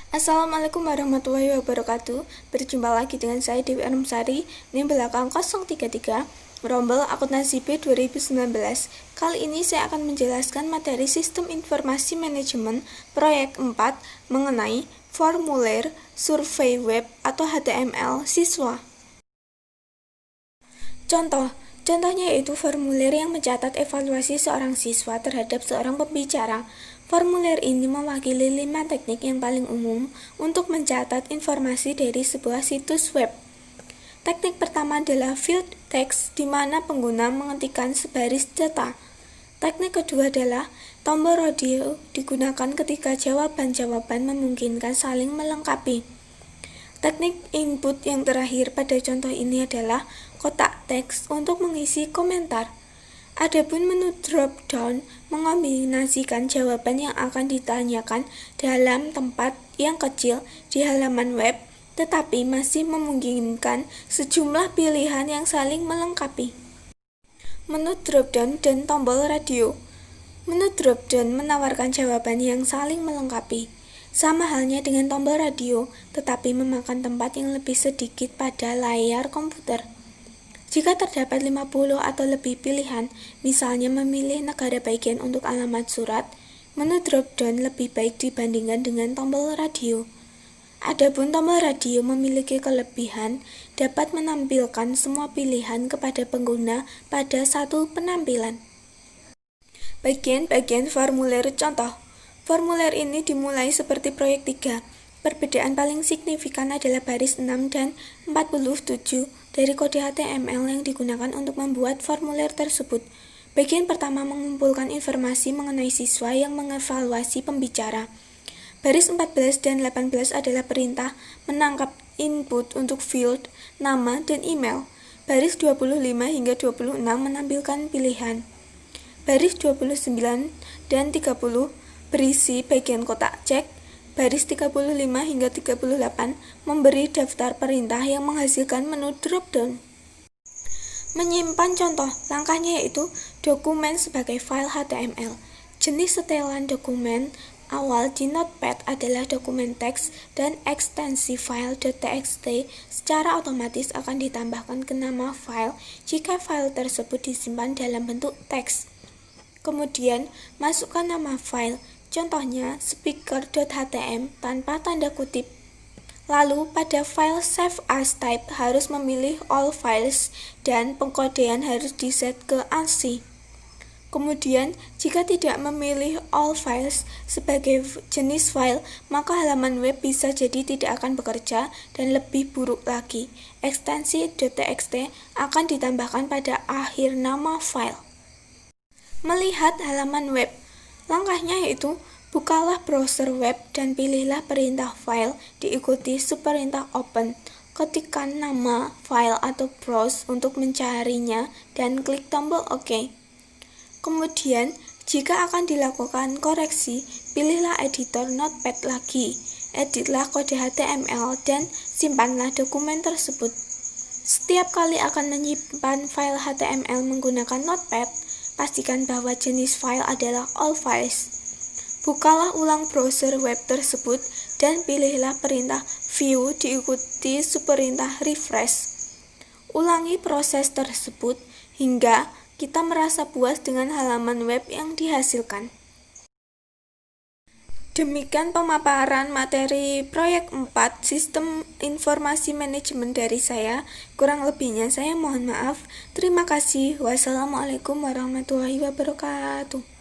Assalamualaikum warahmatullahi wabarakatuh. Berjumpa lagi dengan saya Dewi Anumsari, NIM belakang 033, Rombel Akuntansi B 2019. Kali ini saya akan menjelaskan materi Sistem Informasi Manajemen Proyek 4 mengenai formulir survei web atau HTML siswa. Contohnya yaitu formulir yang mencatat evaluasi seorang siswa terhadap seorang pembicara. Formulir ini mewakili 5 teknik yang paling umum untuk mencatat informasi dari sebuah situs web. Teknik pertama adalah field text, di mana pengguna mengetikkan sebaris data. Teknik kedua adalah tombol radio digunakan ketika jawaban-jawaban memungkinkan saling melengkapi. Teknik input yang terakhir pada contoh ini adalah kotak teks untuk mengisi komentar. Adapun menu drop down mengombinasikan jawaban yang akan ditanyakan dalam tempat yang kecil di halaman web, tetapi masih memungkinkan sejumlah pilihan yang saling melengkapi. Menu drop down dan tombol radio. Menu drop down menawarkan jawaban yang saling melengkapi. Sama halnya dengan tombol radio, tetapi memakan tempat yang lebih sedikit pada layar komputer. Jika terdapat 50 atau lebih pilihan, misalnya memilih negara bagian untuk alamat surat, menu drop-down lebih baik dibandingkan dengan tombol radio. Adapun tombol radio memiliki kelebihan dapat menampilkan semua pilihan kepada pengguna pada satu penampilan. Bagian-bagian formulir contoh. Formulir ini dimulai seperti proyek 3. Perbedaan paling signifikan adalah baris 6 dan 47 dari kode HTML yang digunakan untuk membuat formulir tersebut. Bagian pertama mengumpulkan informasi mengenai siswa yang mengevaluasi pembicara. Baris 14 dan 18 adalah perintah menangkap input untuk field, nama, dan email. Baris 25 hingga 26 menampilkan pilihan. Baris 29 dan 30 berisi bagian kotak cek. Baris 35 hingga 38 memberi daftar perintah yang menghasilkan menu drop-down. Menyimpan contoh, langkahnya yaitu dokumen sebagai file HTML. Jenis setelan dokumen awal di Notepad adalah dokumen teks dan ekstensi file .txt secara otomatis akan ditambahkan ke nama file jika file tersebut disimpan dalam bentuk teks. Kemudian, masukkan nama file, contohnya speaker.htm tanpa tanda kutip. Lalu pada file save as type harus memilih all files dan pengkodean harus diset ke ASCII. Kemudian jika tidak memilih all files sebagai jenis file, maka halaman web bisa jadi tidak akan bekerja dan lebih buruk lagi. Ekstensi .txt akan ditambahkan pada akhir nama file. Melihat halaman web. Langkahnya yaitu bukalah browser web dan pilihlah perintah file diikuti subperintah open. Ketikkan nama file atau browse untuk mencarinya dan klik tombol OK. Kemudian, jika akan dilakukan koreksi, pilihlah editor Notepad lagi. Editlah kode HTML dan simpanlah dokumen tersebut. Setiap kali akan menyimpan file HTML menggunakan Notepad, pastikan bahwa jenis file adalah all files. Bukalah ulang browser web tersebut dan pilihlah perintah view diikuti subperintah refresh. Ulangi proses tersebut hingga kita merasa puas dengan halaman web yang dihasilkan. Demikian pemaparan materi proyek 4 Sistem Informasi Manajemen dari saya. Kurang lebihnya saya mohon maaf. Terima kasih. Wassalamualaikum warahmatullahi wabarakatuh.